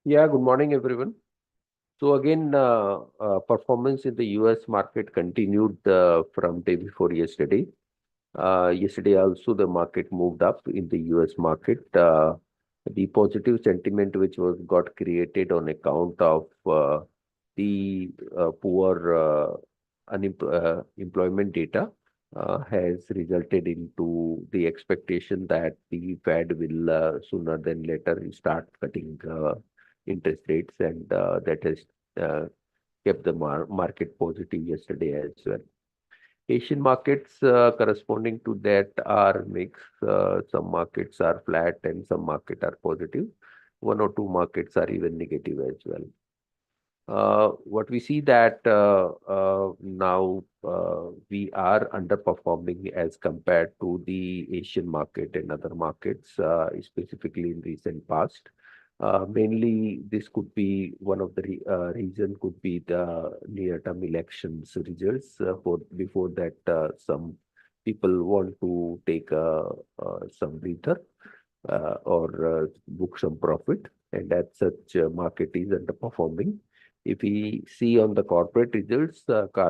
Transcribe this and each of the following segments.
Yeah, good morning, everyone. So again, performance in the US market continued from day before yesterday. Yesterday also the market moved up in the US market. The positive sentiment which was got created on account of the poor employment data has resulted into the expectation that the Fed will sooner than later start cutting interest rates, and that has uh, kept the market positive yesterday as well. Asian markets corresponding to that are mixed. Some markets are flat and some markets are positive. One or two markets are even negative as well. What we see that now we are underperforming as compared to the Asian market and other markets, specifically in recent past. Mainly, this could be one of the reason could be the near-term elections results. For before that, some people want to take some breather or book some profit, and as such, market is underperforming. If we see on the corporate results are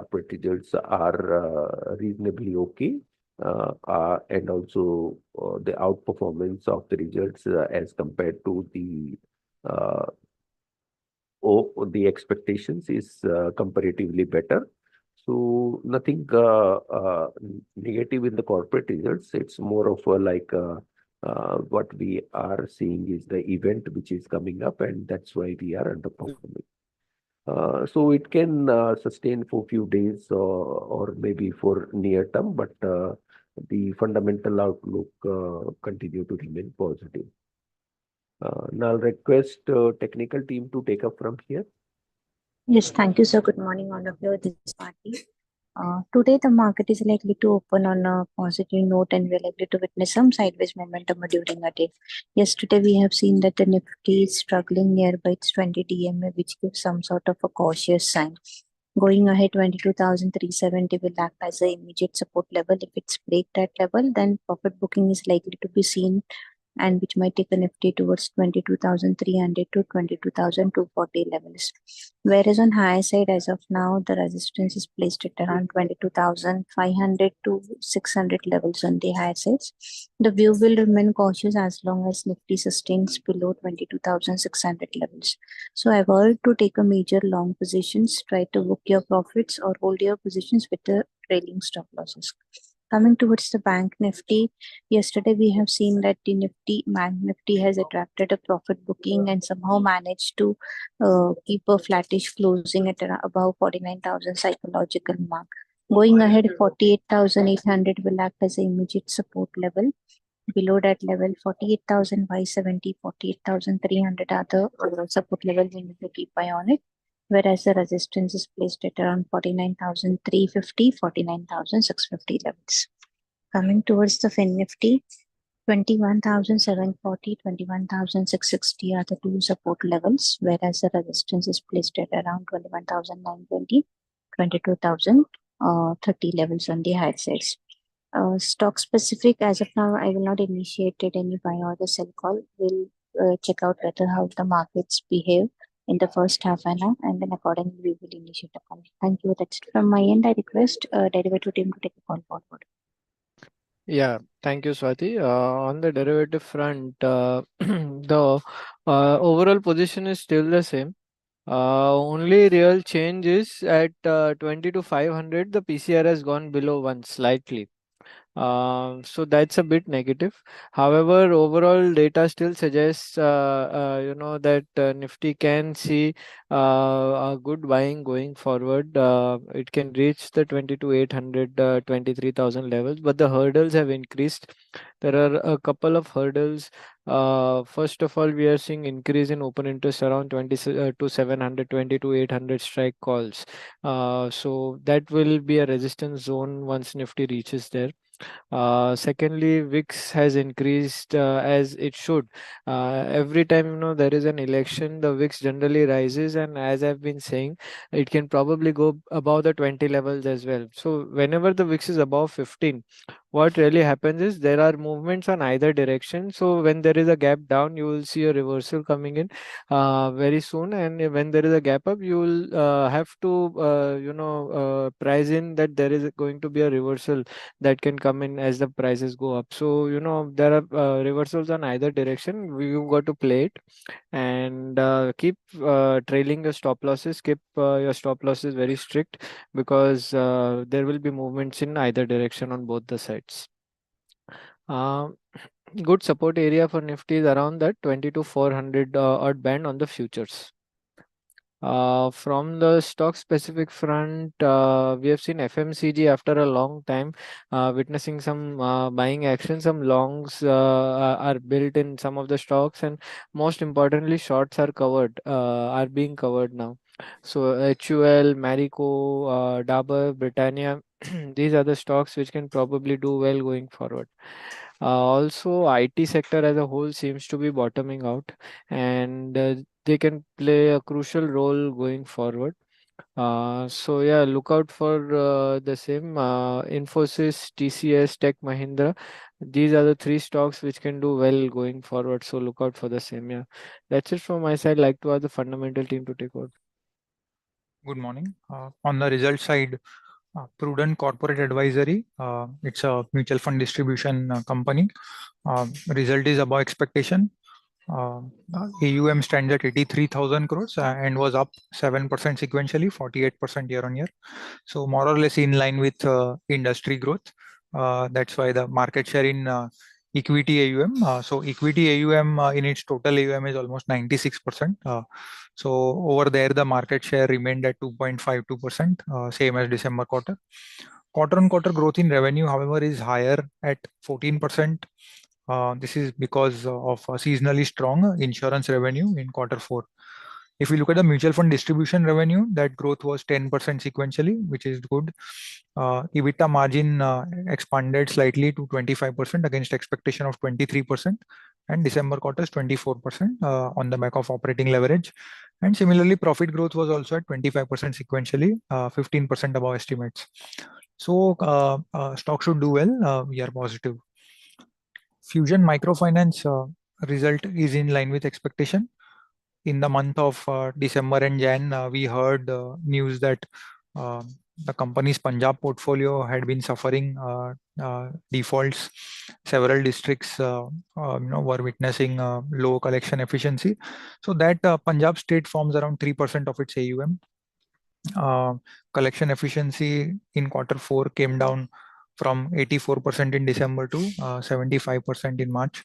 reasonably okay, and also the outperformance of the results as compared to uh, the expectations is comparatively better. So nothing negative in the corporate results. It's more of a what we are seeing is the event which is coming up, and that's why we are underperforming. So it can sustain for few days or maybe for near term, but the fundamental outlook continue to remain positive. Now I'll request technical team to take up from here. Yes, thank you, sir. Good morning, all of you. This is Swati. Today, the market is likely to open on a positive note, and we're likely to witness some sideways momentum during the day. Yesterday, we have seen that the Nifty is struggling nearby its 20 DMA, which gives some sort of a cautious sign. Going ahead, 22,370 will act as an immediate support level. If it's break that level, then profit booking is likely to be seen, and which might take a Nifty towards 22,300 to 22,240 levels. Whereas on high side, as of now, the resistance is placed at around 22,500 to 600 levels on the high sides. The view will remain cautious as long as Nifty sustains below 22,600 levels. So avoid to take a major long positions, try to book your profits or hold your positions with the trailing stop losses. Coming towards the bank Nifty, yesterday we have seen that the Bank Nifty has attracted a profit booking and somehow managed to keep a flattish closing at above 49,000 psychological mark. Going ahead, 48,800 will act as an immediate support level. Below that level, 48,570, 48,300 are the support level we need to keep eye on it. Whereas the resistance is placed at around 49,350, 49,650 levels. Coming towards the Fin Nifty, 21,740, 21,660 are the two support levels, whereas the resistance is placed at around 21,920, 22,030 levels on the high sides. Stock specific, as of now, I will not initiate any buy or the sell call. We'll check out whether how the markets behave in the first half an hour, and then accordingly we will initiate a call. Thank you. That's it from my end. I request derivative team to take a call forward. Yeah, thank you, Swati. On the derivative front, the overall position is still the same. Only real change is at 20 to 500, the PCR has gone below 1 slightly. So that's a bit negative. However, overall data still suggests, that Nifty can see a good buying going forward. It can reach the 22,800, 23,000 levels, but the hurdles have increased. There are a couple of hurdles. First of all, we are seeing increase in open interest around 20 to 700, 20 to 800 strike calls. So that will be a resistance zone once Nifty reaches there. Secondly, VIX has increased as it should. Every time there is an election, the VIX generally rises, and as I've been saying, it can probably go above the 20 levels as well. So whenever the VIX is above 15, what really happens is there are movements on either direction. So when there is a gap down, you will see a reversal coming in very soon, and when there is a gap up, you will have to price in that there is going to be a reversal that can come in as the prices go up. So there are reversals on either direction. You got to play it, and keep trailing your stop losses. Keep your stop losses very strict, because there will be movements in either direction on both the sides. Um, Good support area for Nifty is around that 20 to 400 odd band on the futures. From the stock specific front, we have seen FMCG after a long time witnessing some buying action. Some longs are built in some of the stocks, and most importantly, shorts are being covered now. So HUL, Marico, Dabur, Britannia, these are the stocks which can probably do well going forward. Also, IT sector as a whole seems to be bottoming out, and they can play a crucial role going forward. So yeah, look out for the same Infosys, TCS, Tech Mahindra. These are the three stocks which can do well going forward. So look out for the same. Yeah, that's it from my side. Like to ask the fundamental team to take over. Good morning. On the result side, Prudent Corporate Advisory, it's a mutual fund distribution company. Result is above expectation. AUM stands at 83,000 crores and was up 7% sequentially, 48% year on year. So more or less in line with industry growth. That's why the market share in equity AUM. So equity AUM in its total AUM is almost 96%. So over there, the market share remained at 2.52%, same as December quarter. Quarter on quarter growth in revenue, however, is higher at 14%. This is because of seasonally strong insurance revenue in quarter four. If we look at the mutual fund distribution revenue, that growth was 10% sequentially, which is good. EBITDA margin expanded slightly to 25% against expectation of 23%, and December quarter is 24% on the back of operating leverage. And similarly, profit growth was also at 25% sequentially, 15% above estimates. So stock should do well. We are positive. Fusion Microfinance result is in line with expectation. In the month of December and Jan, we heard news that the company's Punjab portfolio had been suffering defaults. Several districts were witnessing low collection efficiency. So that Punjab state forms around 3% of its AUM. Collection efficiency in quarter four came down from 84% in December to 75% in March.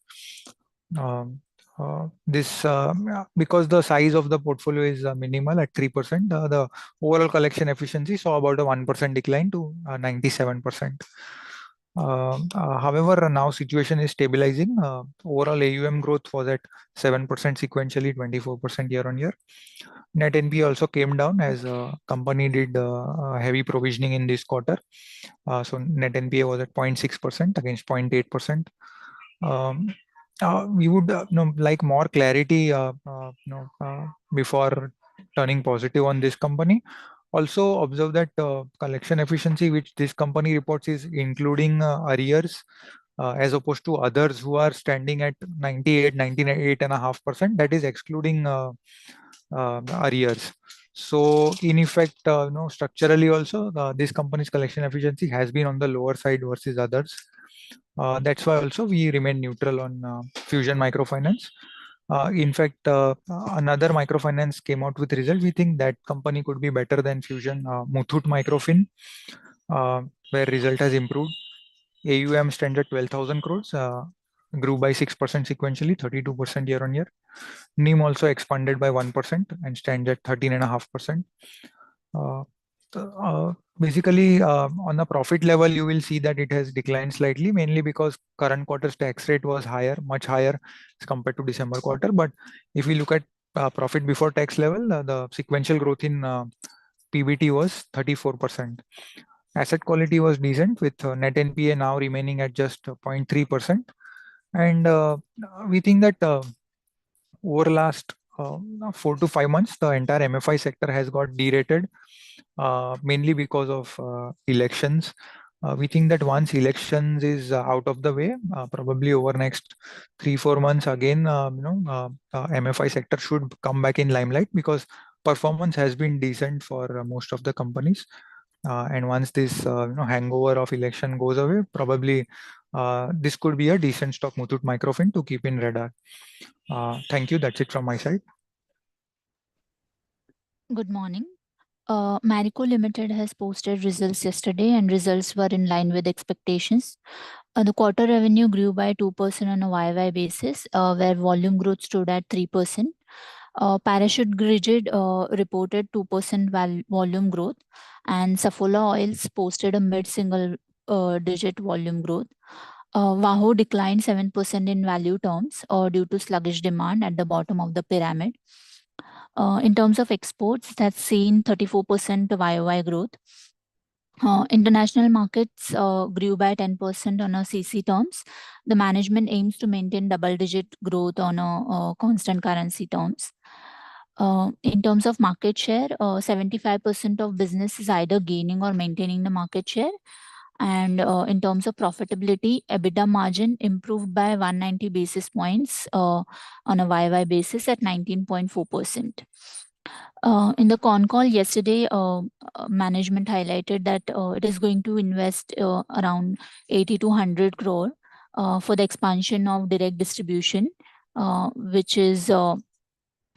Because the size of the portfolio is minimal at 3%, the overall collection efficiency saw about a 1% decline to 97%. However, now situation is stabilizing. Overall AUM growth was at 7% sequentially, 24% year on year. Net NPA also came down as company did heavy provisioning in this quarter. So net NPA was at 0.6% against 0.8%. We would like more clarity before turning positive on this company. Also observe that collection efficiency which this company reports is including arrears as opposed to others who are standing at 98.5%. That is excluding arrears. So in effect, structurally also this company's collection efficiency has been on the lower side versus others. That's why also we remain neutral on Fusion Microfinance. In fact, another microfinance came out with result. We think that company could be better than Fusion. Muthoot Microfin, where result has improved. AUM stands at 12,000 crores, grew by 6% sequentially, 32% year on year. NIM also expanded by 1% and stands at 13.5%. Basically, on the profit level, you will see that it has declined slightly, mainly because current quarter's tax rate was higher, much higher as compared to December quarter. But if we look at profit before tax level, the sequential growth in PBT was 34%. Asset quality was decent with net NPA now remaining at just 0.3%. And we think that over last 4 to 5 months, the entire MFI sector has got derated, mainly because of elections. We think that once elections is out of the way, probably over next 3-4 months again, MFI sector should come back in limelight because performance has been decent for most of the companies. And once this hangover of election goes away, probably this could be a decent stock, Muthoot Microfin, to keep in radar. Thank you. That's it from my side. Good morning. Marico Limited has posted results yesterday, and results were in line with expectations. The quarter revenue grew by 2% on a YY basis, where volume growth stood at 3%. Parachute Rigid reported 2% volume growth, and Saffola Oils posted a mid-single digit volume growth. Wahoo declined 7% in value terms due to sluggish demand at the bottom of the pyramid. In terms of exports, that's seen 34% YOY growth. International markets grew by 10% on a CC terms. The management aims to maintain double-digit growth on a constant currency terms. In terms of market share, 75% of business is either gaining or maintaining the market share. And in terms of profitability, EBITDA margin improved by 190 basis points on a YY basis at 19.4%. In the con call yesterday, management highlighted that it is going to invest around 80 to 100 crore for the expansion of direct distribution, which is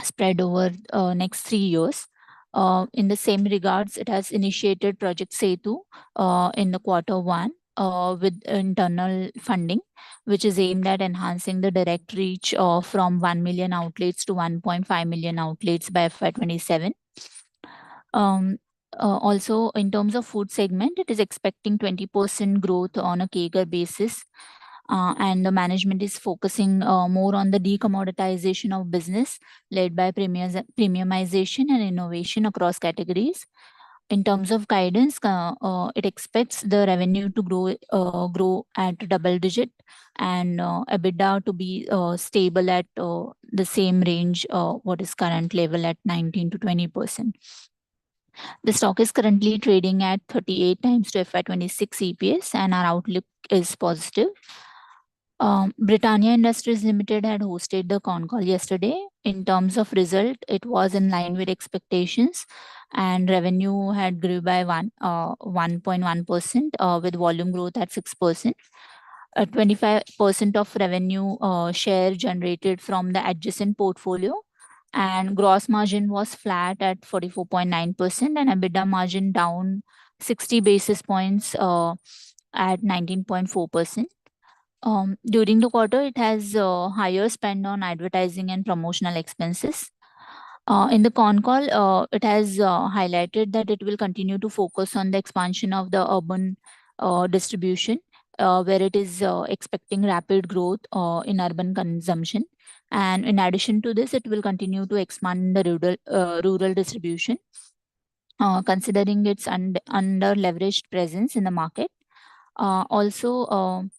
spread over next 3 years. In the same regards, it has initiated Project Setu in the Q1 with internal funding, which is aimed at enhancing the direct reach from 1 million outlets to 1.5 million outlets by FY27. Also, in terms of food segment, it is expecting 20% growth on a CAGR basis. And the management is focusing more on the decommoditization of business led by premiumization and innovation across categories. In terms of guidance, it expects the revenue to grow at double digit and EBITDA to be stable at the same range, what is current level at 19 to 20%. The stock is currently trading at 38 times to FY26 EPS, and our outlook is positive. Britannia Industries Limited had hosted the con call yesterday. In terms of result, it was in line with expectations, and revenue had grew by 1.1% with volume growth at 6%. 25% of revenue share generated from the adjacent portfolio, and gross margin was flat at 44.9%, and EBITDA margin down 60 basis points at 19.4%. During the quarter, it has higher spend on advertising and promotional expenses. In the con call, it has highlighted that it will continue to focus on the expansion of the urban distribution, where it is expecting rapid growth in urban consumption. And in addition to this, it will continue to expand the rural distribution, considering its under leveraged presence in the market. Also,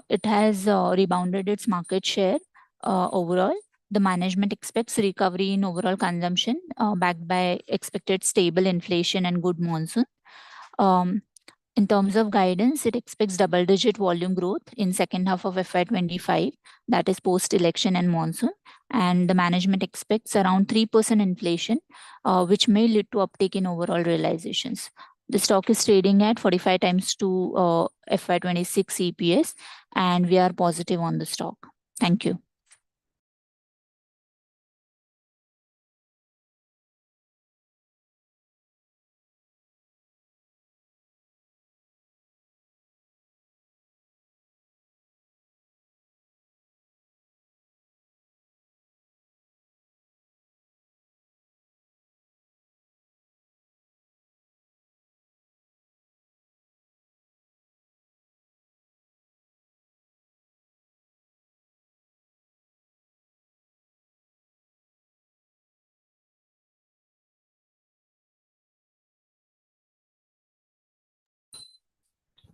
it has rebounded its market share overall. The management expects recovery in overall consumption backed by expected stable inflation and good monsoon. In terms of guidance, it expects double-digit volume growth in second half of FY25, that is post-election and monsoon. And the management expects around 3% inflation, which may lead to uptake in overall realizations. The stock is trading at 45 times to FY26 EPS, and we are positive on the stock. Thank you.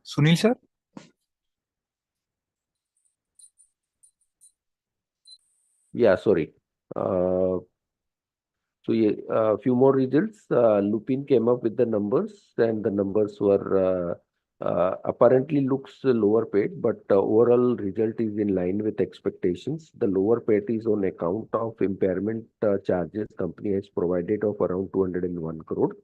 Sunil sir? Yeah, sorry. So a few more results. Lupin came up with the numbers, and the numbers were apparently looks lower paid, but overall result is in line with expectations. The lower paid is on account of impairment charges company has provided of around 201 crore.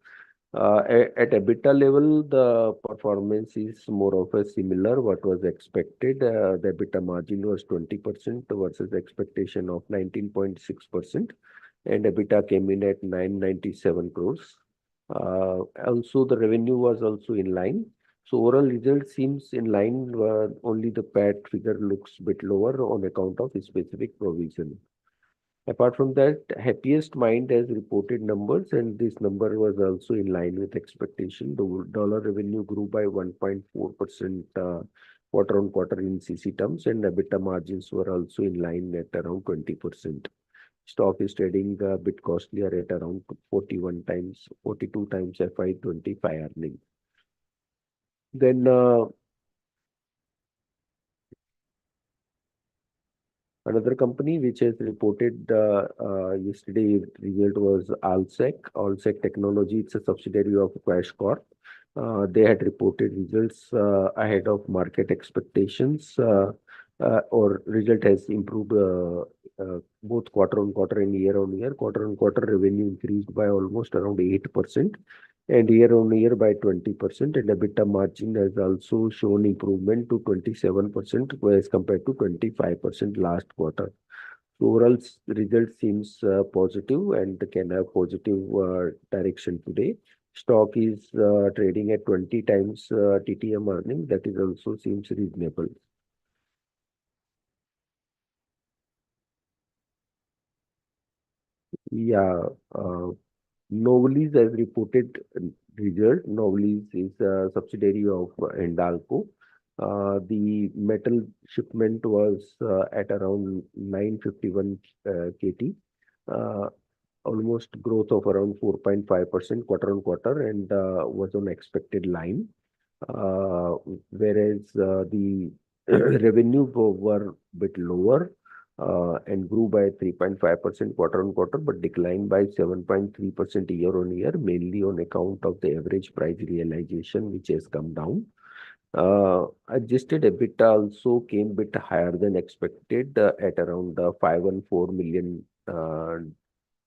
At EBITDA level, the performance is more of a similar what was expected. The EBITDA margin was 20% versus expectation of 19.6%, and EBITDA came in at 997 crores. Also, the revenue was also in line. So overall result seems in line, only the PAT figure looks a bit lower on account of a specific provision. Apart from that, Happiest Mind has reported numbers, and this number was also in line with expectation. The dollar revenue grew by 1.4% quarter on quarter in CC terms, and EBITDA margins were also in line at around 20%. Stock is trading a bit costlier at around 42 times FY25 earning. Then another company which has reported yesterday result was Allsec. Allsec Technology, it's a subsidiary of Quash Corp. They had reported results ahead of market expectations, or result has improved both quarter on quarter and year on year. Quarter on quarter revenue increased by almost around 8%, and year on year by 20%. And EBITDA margin has also shown improvement to 27% as compared to 25% last quarter. So overall result seems positive and can have positive direction today. Stock is trading at 20 times TTM earning. That is also seems reasonable. Yeah, Novelis has reported result. Novelis is a subsidiary of Hindalco. The metal shipment was at around 951 KT, almost growth of around 4.5% quarter on quarter, and was on expected line. Whereas the revenue were a bit lower and grew by 3.5% quarter on quarter, but declined by 7.3% year on year, mainly on account of the average price realization, which has come down. Adjusted EBITDA also came a bit higher than expected at around $514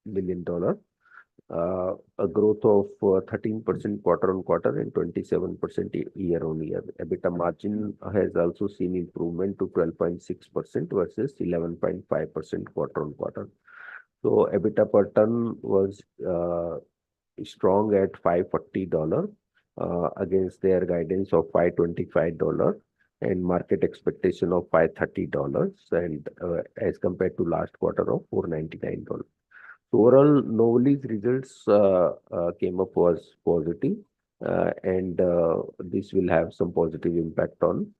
million, a growth of 13% quarter on quarter and 27% year on year. EBITDA margin has also seen improvement to 12.6% versus 11.5% quarter on quarter. So EBITDA per ton was strong at $540 against their guidance of $525 and market expectation of $530, and as compared to last quarter of $499. Overall, Novelis results came up was positive, and this will have some positive impact on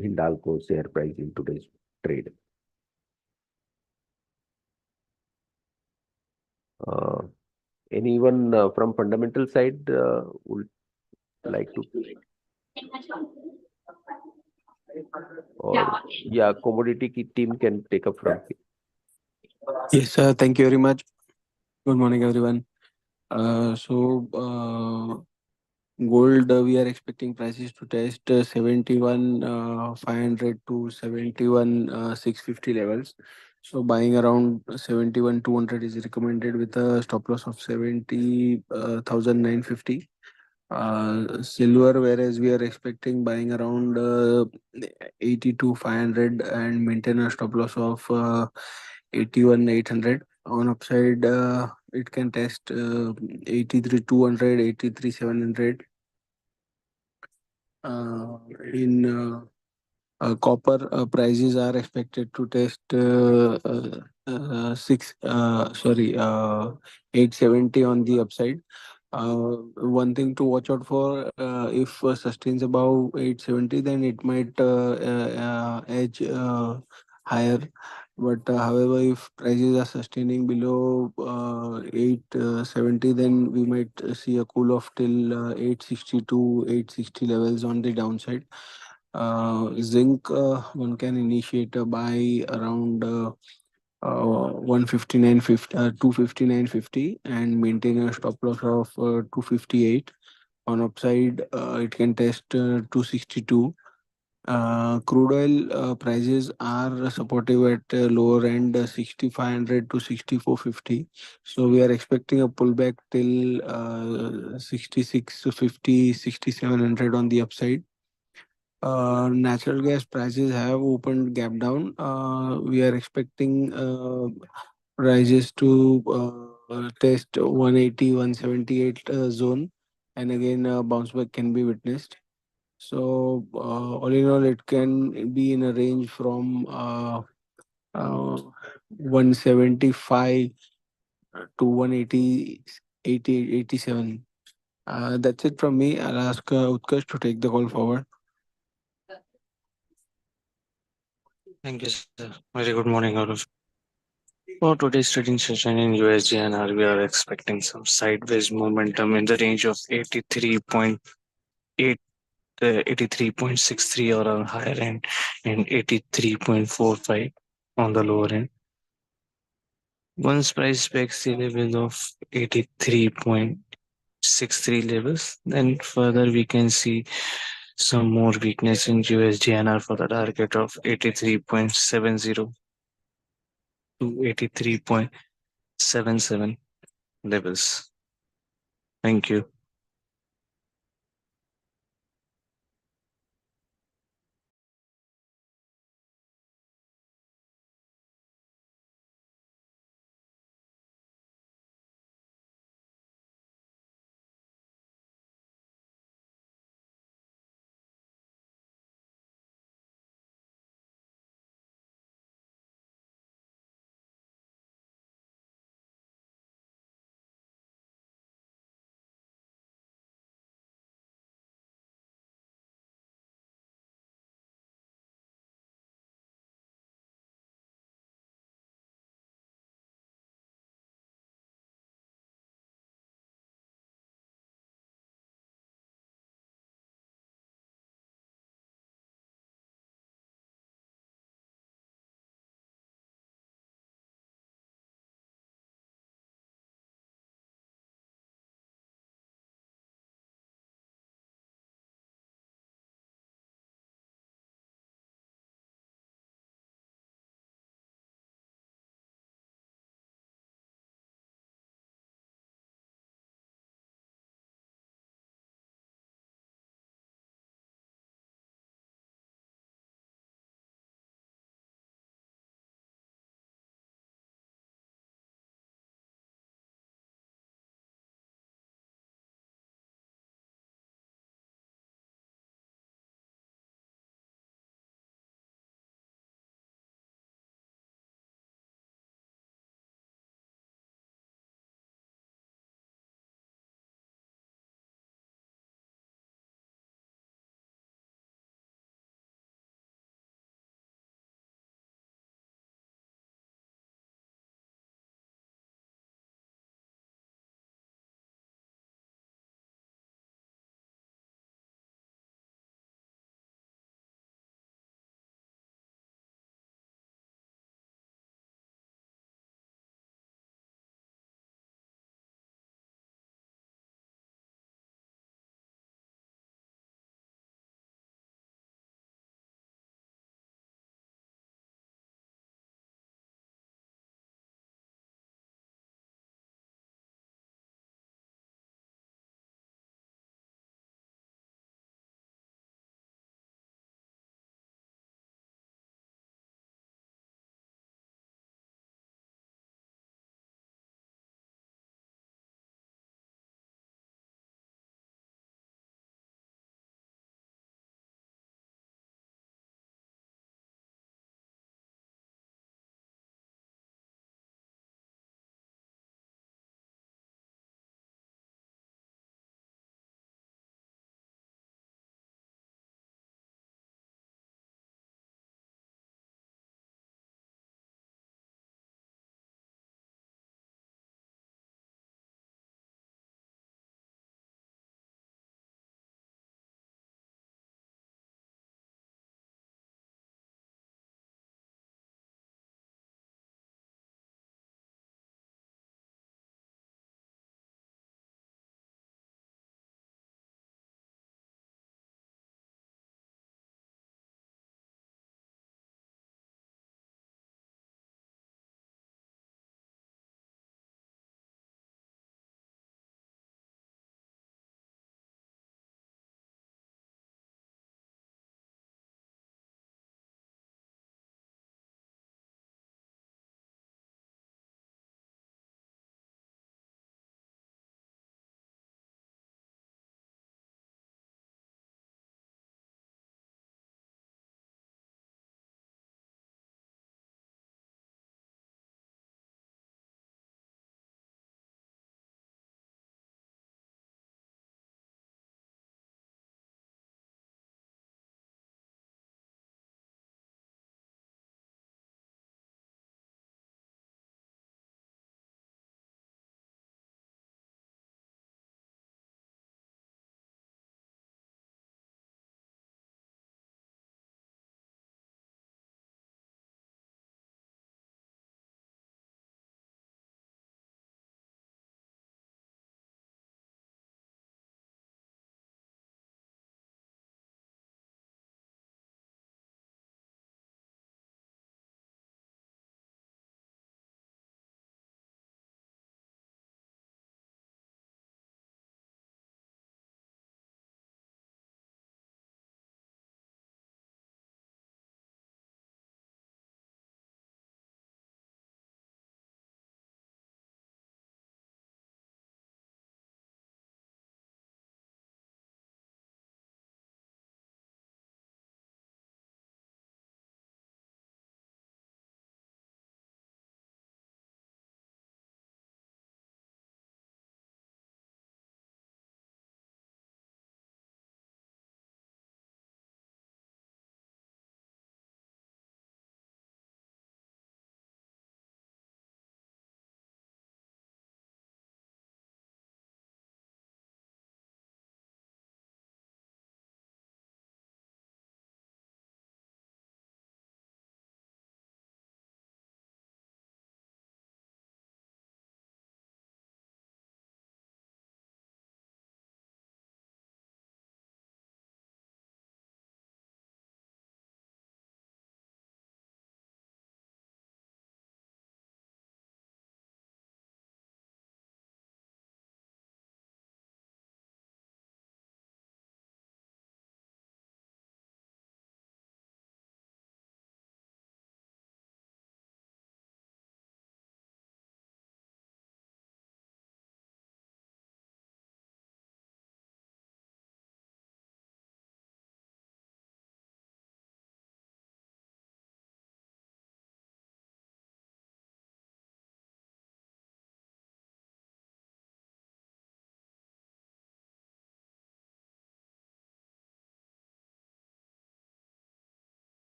Hindalco share price in today's trade. Anyone from fundamental side would like to? Or, yeah, commodity team can take up from here. Yes, thank you very much. Good morning, everyone. Gold, we are expecting prices to test 71,500 to 71,650 levels. So buying around 71,200 is recommended with a stop loss of 70,950. Silver, whereas we are expecting buying around 82,500 and maintain a stop loss of 81,800. On upside, it can test 83,200, 83,700. In copper, prices are expected to test 870 on the upside. One thing to watch out for, if sustains above 870, then it might edge higher. But however, if prices are sustaining below 870, then we might see a cool off till 860 to 860 levels on the downside. Zinc, one can initiate a buy around 259.50 and maintain a stop loss of 258. On upside, it can test 262. Crude oil prices are supportive at lower end 6500 to 6450. So we are expecting a pullback till 6650, 6700 on the upside. Natural gas prices have opened gap down. We are expecting prices to test 180, 178 zone, and again bounce back can be witnessed. So all in all, it can be in a range from 175 to 180, 87. That's it from me. I'll ask Utkarsh to take the call forward. Thank you, sir. Very good morning, all of you. For today's trading session in USD we are expecting some sideways momentum in the range of 83.8, 83.63 or on higher end, and 83.45 on the lower end. Once price breaks the level of 83.63 levels, then further we can see some more weakness in USDNR for the target of 83.70 to 83.77 levels. Thank you.